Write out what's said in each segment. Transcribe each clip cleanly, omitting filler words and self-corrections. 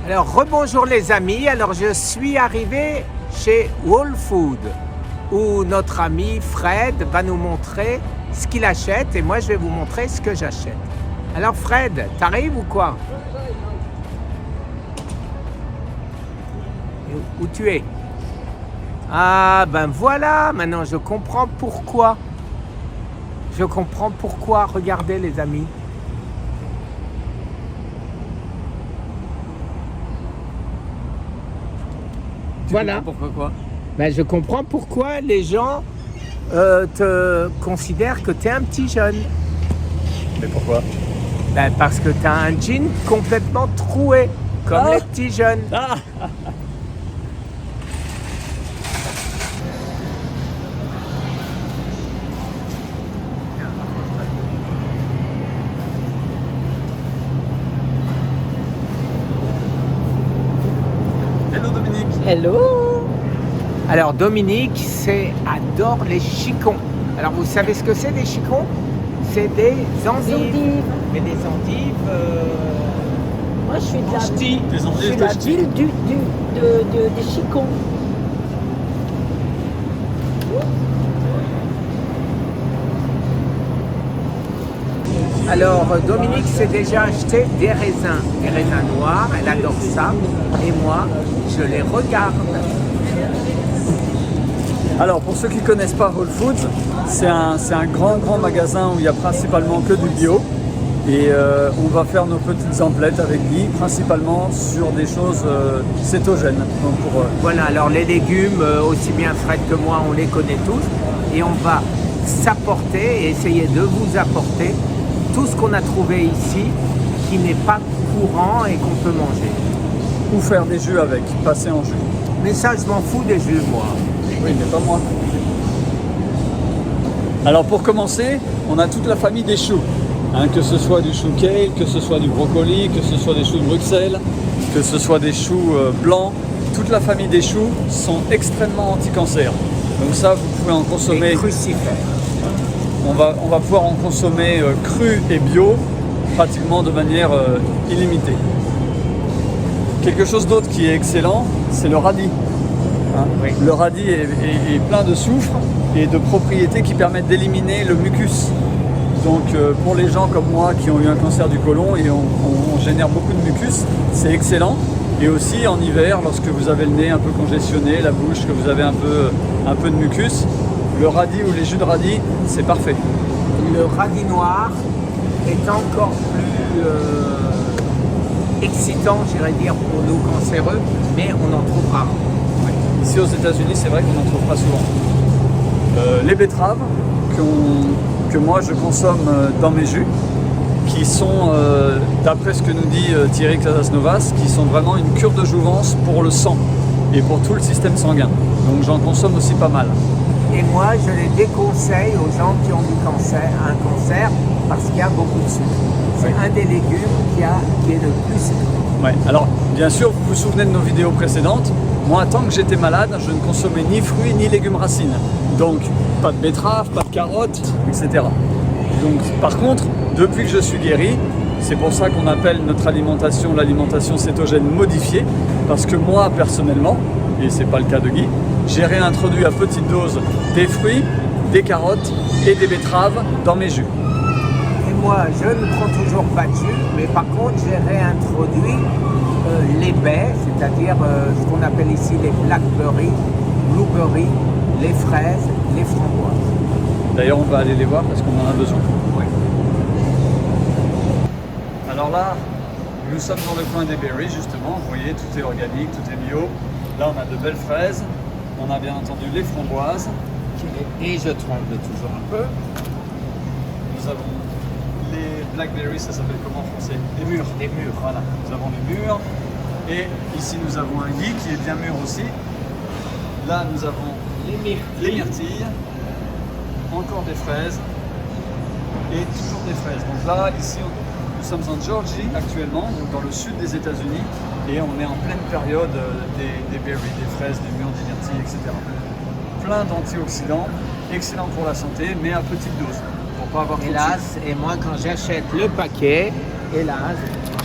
Alors, rebonjour les amis. Alors, je suis arrivé chez Whole Food où notre ami Fred va nous montrer ce qu'il achète et moi, je vais vous montrer ce que j'achète. Alors, Fred, t'arrives ou quoi? Où tu es? Ah, ben voilà, maintenant je comprends pourquoi. Je comprends pourquoi. Regardez les amis. Voilà. Pourquoi quoi? Ben, je comprends pourquoi les gens te considèrent que tu es un petit jeune. Mais pourquoi? Ben, parce que tu as un jean complètement troué, comme les petits jeunes. Ah. Hello Dominique. Hello. Alors Dominique adore les chicons. Alors vous savez ce que c'est des chicons? C'est des endives. Mais des endives... Moi, je suis de la, ch'tis. Des je endives suis de la ch'tis. ville des chicons. Alors Dominique s'est déjà acheté des raisins noirs, elle adore ça. Et moi, je les regarde. Alors pour ceux qui ne connaissent pas Whole Foods, c'est un grand magasin où il y a principalement que du bio. Et on va faire nos petites emplettes avec Guy, principalement sur des choses cétogènes. Donc Voilà, alors les légumes, aussi bien Fred que moi, on les connaît tous. Et on va s'apporter et essayer de vous apporter tout ce qu'on a trouvé ici qui n'est pas courant et qu'on peut manger. ou faire des jus avec, passer en jus. Mais ça, je m'en fous des jus, moi. Oui, mais pas moi. Alors pour commencer, on a toute la famille des choux. Hein, que ce soit du chou kale, que ce soit du brocoli, que ce soit des choux de Bruxelles, que ce soit des choux blancs. Toute la famille des choux sont extrêmement anti-cancer. Donc ça, vous pouvez en consommer. Et crucifères. On va pouvoir en consommer cru et bio, pratiquement de manière illimitée. Quelque chose d'autre qui est excellent, c'est le radis. Hein, Oui. le radis est plein de soufre et de propriétés qui permettent d'éliminer le mucus. Donc pour les gens comme moi qui ont eu un cancer du côlon et on génère beaucoup de mucus, c'est excellent. Et aussi en hiver, lorsque vous avez le nez un peu congestionné, la bouche, que vous avez un peu de mucus, le radis ou les jus de radis, c'est parfait. Le radis noir est encore plus excitant, j'irais dire, pour nous cancéreux, mais on en trouve rarement. Ici aux États-Unis, c'est vrai qu'on n'en trouve pas souvent. Les betteraves que moi je consomme dans mes jus, qui sont, d'après ce que nous dit Thierry Casasnovas, qui sont vraiment une cure de jouvence pour le sang et pour tout le système sanguin. Donc j'en consomme aussi pas mal. Et moi, je les déconseille aux gens qui ont un cancer, parce qu'il y a beaucoup de sucre. C'est Oui. un des légumes qui est le plus sucré. Ouais. Alors, bien sûr, vous vous souvenez de nos vidéos précédentes. Moi, tant que j'étais malade, je ne consommais ni fruits ni légumes racines. Donc, pas de betteraves, pas de carottes, etc. Donc, par contre, depuis que je suis guéri, c'est pour ça qu'on appelle notre alimentation l'alimentation cétogène modifiée. Parce que moi, personnellement, et c'est pas le cas de Guy, j'ai réintroduit à petite dose des fruits, des carottes et des betteraves dans mes jus. Et moi, je ne prends toujours pas de jus, mais par contre, j'ai réintroduit les baies, c'est-à-dire ce qu'on appelle ici les blackberries, blueberries, les fraises, les framboises. D'ailleurs, on va aller les voir parce qu'on en a besoin. Ouais. Alors là, nous sommes dans le coin des berries justement. Vous voyez, tout est organique, tout est bio. Là, on a de belles fraises. On a bien entendu les framboises. Et je tremble toujours un peu. Nous avons les blackberries, ça s'appelle comment en français? Les mûres. Les mûres. Voilà, nous avons les mûres. Et ici, nous avons un Guy qui est bien mûr aussi. Là, nous avons les myrtilles. Encore des fraises. Et toujours des fraises. Donc là, ici, nous sommes en Georgie actuellement, donc dans le sud des États-Unis. Et on est en pleine période des berries, des fraises, des mûres, des myrtilles, etc. Plein d'antioxydants, excellent pour la santé, mais à petite dose, pour pas avoir trop de sucre. Hélas, et moi quand j'achète le paquet, hélas,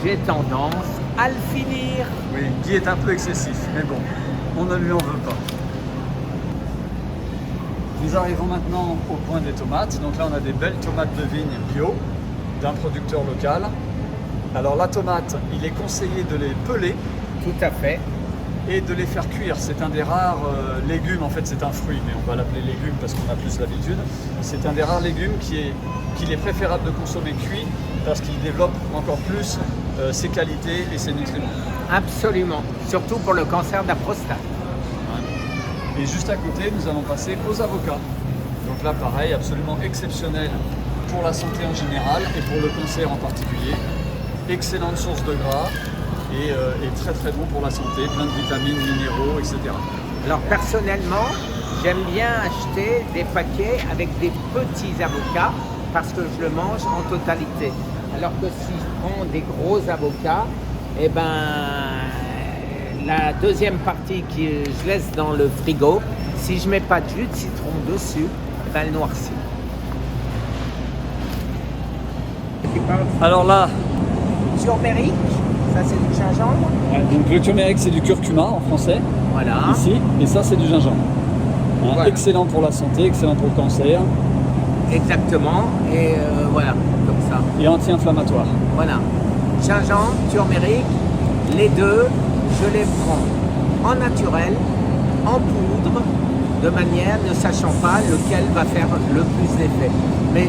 j'ai tendance à le finir. Oui, Guy est un peu excessif, mais bon, on ne lui en veut pas. Nous arrivons maintenant au point des tomates. Donc là, on a des belles tomates de vigne bio d'un producteur local. Alors la tomate, il est conseillé de les peler Tout à fait. et de les faire cuire. C'est un des rares légumes, en fait c'est un fruit, mais on va l'appeler légume parce qu'on a plus l'habitude. C'est un des rares légumes qu'il est préférable de consommer cuit parce qu'il développe encore plus ses qualités et ses nutriments. Absolument. Surtout pour le cancer de la prostate. Et juste à côté, nous allons passer aux avocats. Donc là, pareil, absolument exceptionnel pour la santé en général et pour le cancer en particulier. Excellente source de gras et très très bon pour la santé, plein de vitamines, minéraux, etc. Alors personnellement, j'aime bien acheter des paquets avec des petits avocats parce que je le mange en totalité. Alors que si je prends des gros avocats, eh ben, la deuxième partie que je laisse dans le frigo, si je mets pas de jus de citron dessus, eh ben, elle noircit. Alors là, Turmeric, ça c'est du gingembre. donc le turmeric c'est du curcuma en français, Voilà. ici, et ça c'est du gingembre. Hein, Voilà. excellent pour la santé, excellent pour le cancer Exactement. Et voilà, comme ça. et anti-inflammatoire. Voilà. Gingembre, turmeric, les deux, je les prends en naturel, en poudre, de manière ne sachant pas lequel va faire le plus d'effet. Mais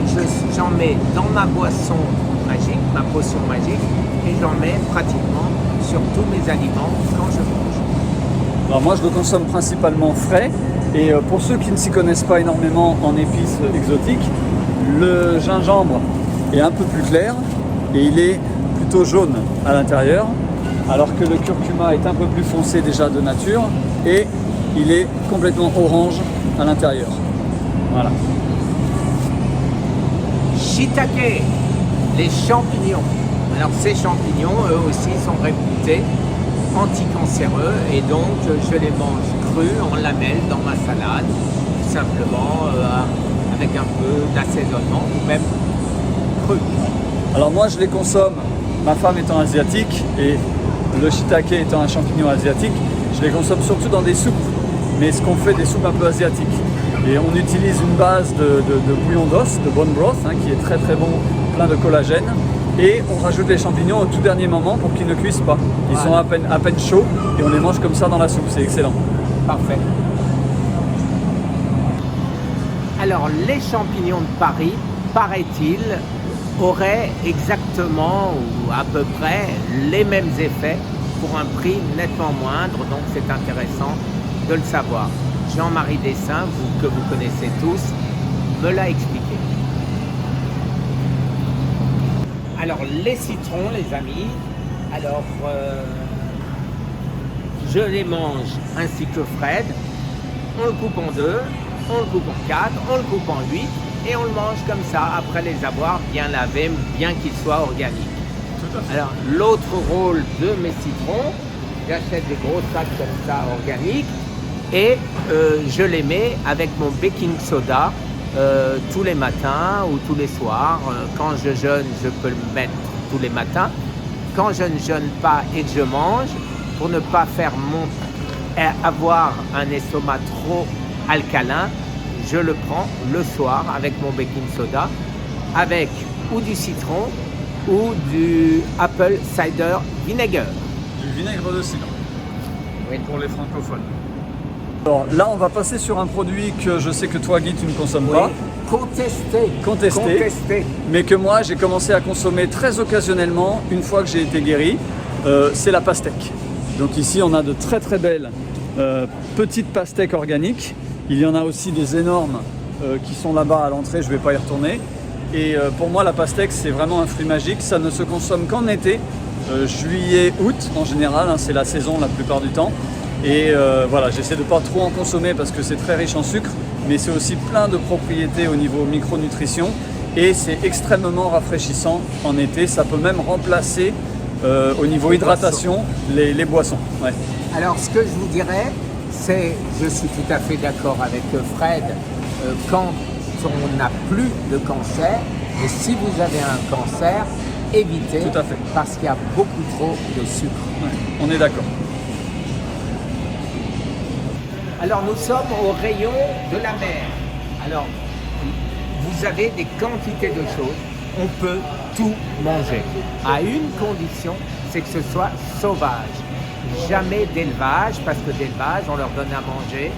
j'en mets dans ma boisson magique, ma potion magique, et j'en mets pratiquement sur tous mes aliments quand je mange. Alors moi je le consomme principalement frais et pour ceux qui ne s'y connaissent pas énormément en épices exotiques, le gingembre est un peu plus clair et il est plutôt jaune à l'intérieur, alors que le curcuma est un peu plus foncé déjà de nature et il est complètement orange à l'intérieur. Voilà. Shiitake, les champignons. Alors ces champignons, eux aussi, sont réputés anticancéreux et donc je les mange crus en lamelles dans ma salade, tout simplement avec un peu d'assaisonnement ou même cru. Alors moi je les consomme, ma femme étant asiatique et le shiitake étant un champignon asiatique, je les consomme surtout dans des soupes, mais ce qu'on fait des soupes un peu asiatiques. Et on utilise une base de bouillon d'os, de bone broth, hein, qui est très très bon, plein de collagène. Et on rajoute les champignons au tout dernier moment pour qu'ils ne cuisent pas. Ils sont à peine chauds et on les mange comme ça dans la soupe, c'est excellent. Parfait. Alors les champignons de Paris, paraît-il, auraient exactement ou à peu près les mêmes effets pour un prix nettement moindre, donc c'est intéressant de le savoir. Jean-Marie Dessin, que vous connaissez tous, me l'a expliqué. Alors les citrons, les amis, alors je les mange ainsi que Fred. On le coupe en deux, on le coupe en quatre, on le coupe en 8 et on le mange comme ça après les avoir bien lavés, bien qu'ils soient organiques. Alors l'autre rôle de mes citrons, j'achète des gros sacs comme ça organiques et je les mets avec mon baking soda tous les matins ou tous les soirs. Quand je jeûne, je peux le mettre tous les matins. Quand je ne jeûne pas et que je mange, pour ne pas avoir un estomac trop alcalin, je le prends le soir avec mon baking soda, avec ou du citron ou du apple cider vinegar. Du vinaigre de cidre, Oui. pour les francophones. Alors là, on va passer sur un produit que je sais que toi, Guy, tu ne consommes pas, contesté, mais que moi, j'ai commencé à consommer très occasionnellement une fois que j'ai été guéri. C'est la pastèque. Donc ici, on a de très très belles petites pastèques organiques. Il y en a aussi des énormes qui sont là-bas à l'entrée, je ne vais pas y retourner. Et pour moi, la pastèque, c'est vraiment un fruit magique. Ça ne se consomme qu'en été, juillet, août en général, hein, c'est la saison la plupart du temps. Et voilà, j'essaie de ne pas trop en consommer parce que c'est très riche en sucre, mais c'est aussi plein de propriétés au niveau micronutrition et c'est extrêmement rafraîchissant en été. Ça peut même remplacer au niveau hydratation les boissons. Ouais. Alors ce que je vous dirais, c'est, je suis tout à fait d'accord avec Fred, quand on n'a plus de cancer, et si vous avez un cancer, éviter Tout à fait. parce qu'il y a beaucoup trop de sucre. Ouais, on est d'accord. Alors nous sommes au rayon de la mer. Alors vous avez des quantités de choses. On peut tout manger. À une condition, c'est que ce soit sauvage. Jamais d'élevage, parce que d'élevage, on leur donne à manger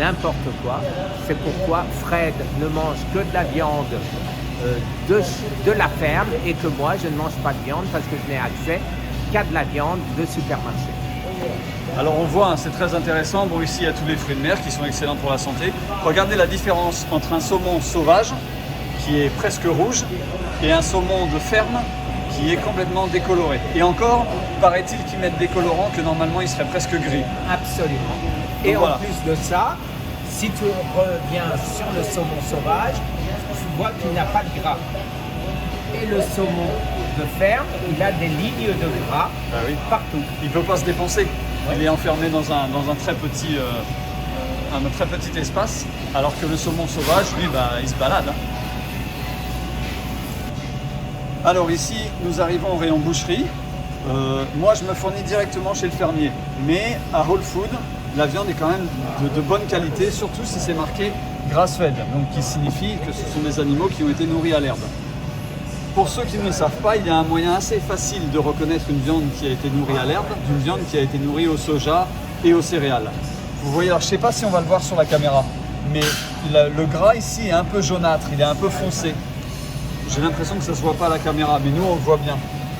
n'importe quoi. C'est pourquoi Fred ne mange que de la viande de la ferme et que moi, je ne mange pas de viande parce que je n'ai accès qu'à de la viande de supermarché. Alors on voit, hein, c'est très intéressant. Bon, ici il y a tous les fruits de mer qui sont excellents pour la santé. Regardez la différence entre un saumon sauvage qui est presque rouge et un saumon de ferme qui est complètement décoloré. Et encore, paraît-il qu'ils mettent des colorants que normalement il serait presque gris. Absolument. Et Donc, en voilà. plus de ça, si tu reviens sur le saumon sauvage, tu vois qu'il n'a pas de gras. Et le saumon de ferme, il a des lignes de gras partout. Il ne peut pas se dépenser. Il est enfermé dans un très petit espace, alors que le saumon sauvage, lui, il se balade. Hein. Alors ici, nous arrivons au rayon boucherie. Moi, je me fournis directement chez le fermier. Mais à Whole Food, la viande est quand même de bonne qualité, surtout si c'est marqué grass-fed, donc qui signifie que ce sont des animaux qui ont été nourris à l'herbe. Pour ceux qui ne le savent pas, il y a un moyen assez facile de reconnaître une viande qui a été nourrie à l'herbe d'une viande qui a été nourrie au soja et aux céréales. Vous voyez, alors je ne sais pas si on va le voir sur la caméra, mais le gras ici est un peu jaunâtre, il est un peu foncé. J'ai l'impression que ça ne se voit pas à la caméra, mais nous on le voit bien.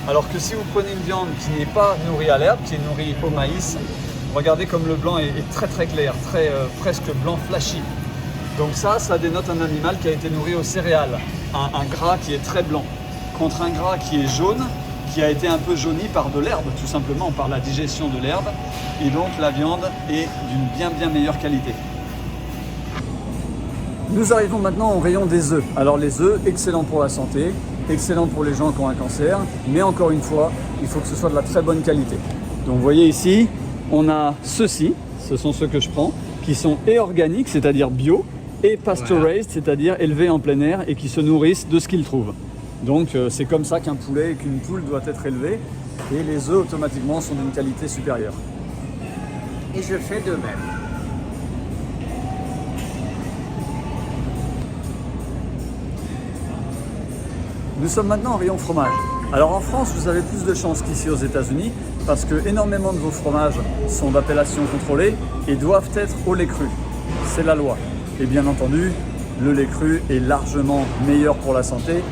Alors que si vous prenez une viande qui n'est pas nourrie à l'herbe, qui est nourrie au maïs, regardez comme le blanc est très très clair, presque blanc flashy. Donc ça dénote un animal qui a été nourri aux céréales, un gras qui est très blanc, contre un gras qui est jaune, qui a été un peu jauni par de l'herbe, tout simplement par la digestion de l'herbe, et donc la viande est d'une bien meilleure qualité. Nous arrivons maintenant au rayon des œufs. Alors les œufs, excellents pour la santé, excellents pour les gens qui ont un cancer, mais encore une fois, il faut que ce soit de la très bonne qualité. Donc vous voyez ici, on a ceux-ci, ce sont ceux que je prends, qui sont et organiques, c'est-à-dire bio, et pasture-raised, c'est-à-dire élevés en plein air et qui se nourrissent de ce qu'ils trouvent. Donc c'est comme ça qu'un poulet et qu'une poule doit être élevés, et les œufs automatiquement sont d'une qualité supérieure. Et je fais de même. Nous sommes maintenant en rayon fromage. Alors en France, vous avez plus de chance qu'ici aux États-Unis parce que énormément de vos fromages sont d'appellation contrôlée et doivent être au lait cru. C'est la loi. Et bien entendu, le lait cru est largement meilleur pour la santé,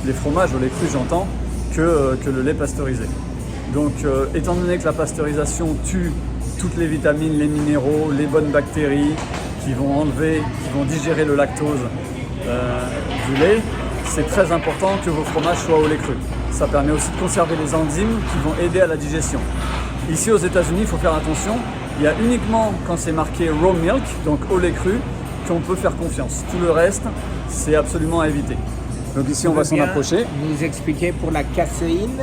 les fromages au lait cru j'entends, que le lait pasteurisé. Donc étant donné que la pasteurisation tue toutes les vitamines, les minéraux, les bonnes bactéries qui vont digérer le lactose du lait, c'est très important que vos fromages soient au lait cru. Ça permet aussi de conserver les enzymes qui vont aider à la digestion. Ici aux États-Unis, il faut faire attention. Il y a uniquement quand c'est marqué raw milk, donc au lait cru, qu'on peut faire confiance. Tout le reste, c'est absolument à éviter. Donc ici, on va s'en approcher. Nous expliquer pour la caséine.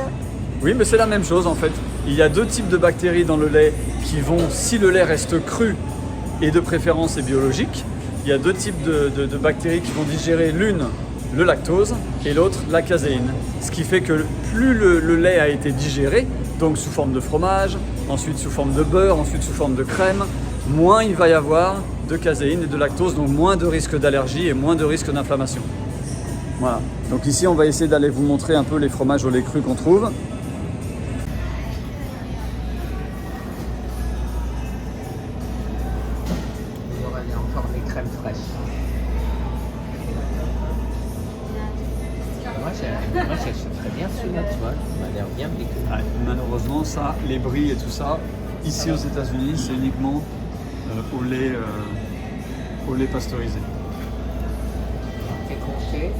Oui, mais c'est la même chose en fait. Il y a deux types de bactéries dans le lait qui vont, si le lait reste cru et de préférence est biologique, il y a deux types de bactéries qui vont digérer l'une le lactose et l'autre la caséine. Ce qui fait que plus le lait a été digéré, donc sous forme de fromage, ensuite sous forme de beurre, ensuite sous forme de crème, moins il va y avoir de caséine et de lactose, donc moins de risque d'allergie et moins de risque d'inflammation. Voilà. Donc ici, on va essayer d'aller vous montrer un peu les fromages au lait cru qu'on trouve. Il y aura encore des crèmes fraîches. Moi, j'achèterais bien celui-là, tu vois. Il m'a l'air bien piqué. Ouais, malheureusement, ça, les bris et tout ça, ici aux États-Unis, c'est uniquement au lait pasteurisé. C'est compté.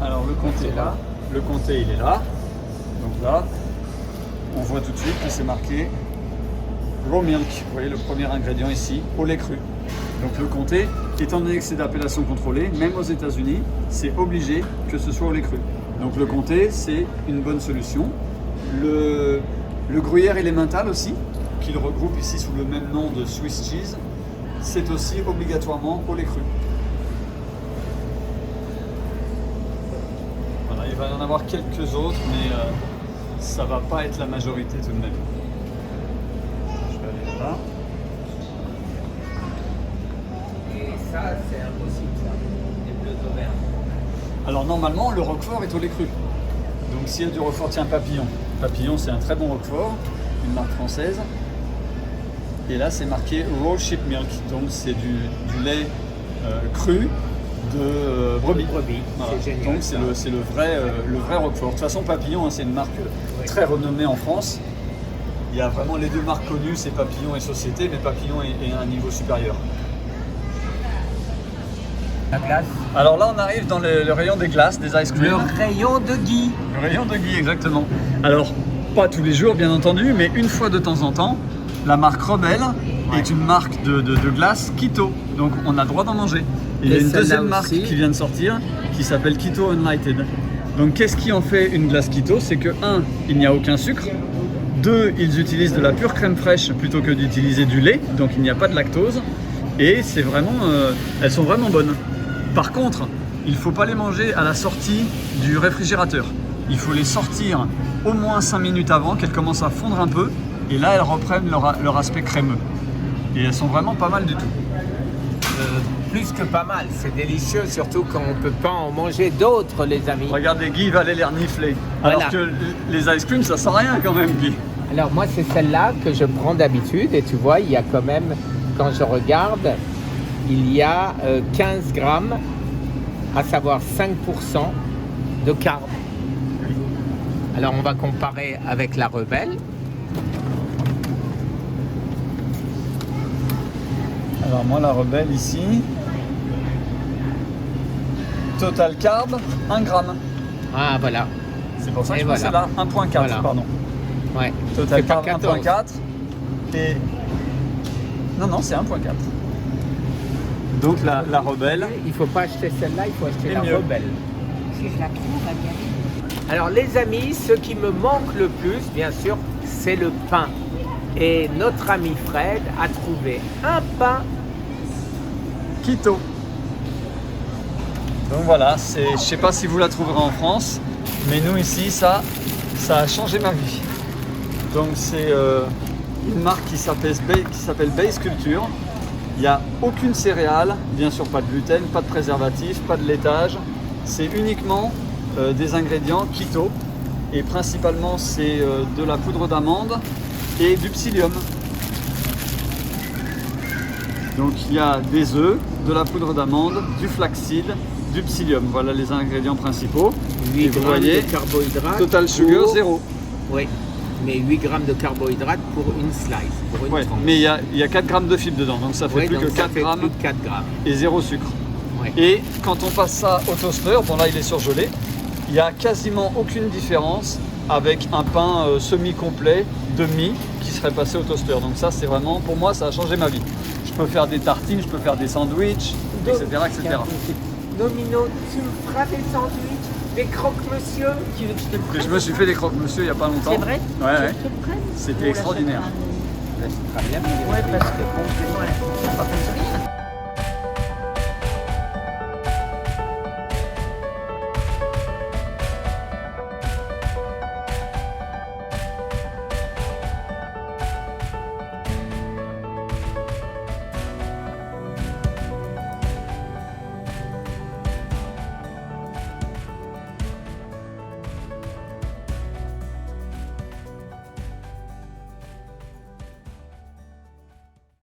Alors le comté C'est là. Le comté il est là. Donc là, on voit tout de suite que c'est marqué raw milk. Vous voyez le premier ingrédient ici, au lait cru. Donc le comté, étant donné que c'est d'appellation contrôlée, même aux États-Unis, c'est obligé que ce soit au lait cru. Donc le comté, c'est une bonne solution. Le gruyère élémental aussi, qu'il regroupe ici sous le même nom de Swiss cheese, c'est aussi obligatoirement au lait cru. Voilà, il va y en avoir quelques autres, mais ça va pas être la majorité tout de même. Je vais aller là. Et ça, c'est impossible, ça. Les bleus d'Auvergne. Alors normalement, le roquefort est au lait cru. Donc s'il y a du roquefort, tiens, Papillon. Papillon, c'est un très bon roquefort, une marque française. Et là, c'est marqué Raw Sheep Milk, donc c'est du lait cru de brebis. Voilà. C'est génial. Donc c'est le vrai roquefort. De toute façon, Papillon, hein, c'est une marque très renommée en France. Il y a vraiment les deux marques connues, c'est Papillon et Société, mais Papillon est à un niveau supérieur. La glace. Alors là, on arrive dans le rayon des glaces, des ice cream. Le rayon de Guy. Le rayon de Guy, exactement. Alors, pas tous les jours, bien entendu, mais une fois de temps en temps, la marque Rebelle est une marque de glace keto. Donc, on a le droit d'en manger. Il y a Et une celle-là deuxième marque aussi. qui vient de sortir, qui s'appelle Keto Unlighted. Donc, qu'est-ce qui en fait une glace keto? C'est que, 1, il n'y a aucun sucre. 2, ils utilisent de la pure crème fraîche plutôt que d'utiliser du lait. Donc, il n'y a pas de lactose. Et c'est vraiment, elles sont vraiment bonnes. Par contre, il ne faut pas les manger à la sortie du réfrigérateur. Il faut les sortir au moins 5 minutes avant, qu'elles commencent à fondre un peu. Et là, elles reprennent leur aspect crémeux. Et elles sont vraiment pas mal du tout. Plus que pas mal, c'est délicieux, surtout quand on ne peut pas en manger d'autres, les amis. Regardez, Guy va aller les renifler. Alors Voilà. que les ice cream, ça sent rien quand même, Guy. Alors moi, c'est celle-là que je prends d'habitude, et tu vois, il y a quand même, quand je regarde, il y a 15 grammes, à savoir 5% de carbone. Alors on va comparer avec la Rebelle. Alors moi, la Rebelle ici, total carb, 1 gramme. Ah voilà, C'est pour ça que Et je mets voilà. celle-là, 1.4, Voilà. pardon. ouais. Total C'est pas carb 14. 1.4 et... Non, c'est 1.4. Donc la Rebelle, Il ne faut pas acheter celle-là, il faut acheter Et la mieux. Rebelle. Si je la trouve, elle vient. Alors les amis, ce qui me manque le plus, bien sûr, c'est le pain. Et notre ami Fred a trouvé un pain. keto. Donc voilà, je sais pas si vous la trouverez en France, mais nous ici, ça a changé ma vie. Donc c'est une marque qui s'appelle Base Culture. Il n'y a aucune céréale, bien sûr pas de gluten, pas de préservatif, pas de laitage. C'est uniquement des ingrédients keto et principalement c'est de la poudre d'amande et du psyllium. Donc il y a des œufs, de la poudre d'amande, du flaxseed, du psyllium. Voilà les ingrédients principaux. 8 Et vous grammes voyez, de carbohydrates. total sugar pour- 0. Oui, mais 8 grammes de carbohydrates pour une slice, pour une Ouais, tranche. mais il y a 4 grammes de fibres dedans, donc ça fait Ouais, plus donc que ça 4 fait grammes plus de 4 grammes. et 0 sucre. Ouais. Et quand on passe ça au toaster, bon là il est surgelé, il n'y a quasiment aucune différence avec un pain semi-complet, demi, qui serait passé au toaster. Donc ça c'est vraiment, pour moi ça a changé ma vie. Je peux faire des tartines, je peux faire des sandwichs, etc. etc. Nomino, tu me feras des sandwichs, des croque-monsieur. Tu veux que je te le Et prenne? je me suis fait des croque-monsieur il n'y a pas longtemps. C'est vrai? Ouais, ouais. Je te le prenne? C'était On extraordinaire. l'achètera. Ouais, parce que bon, c'est pas comme ça.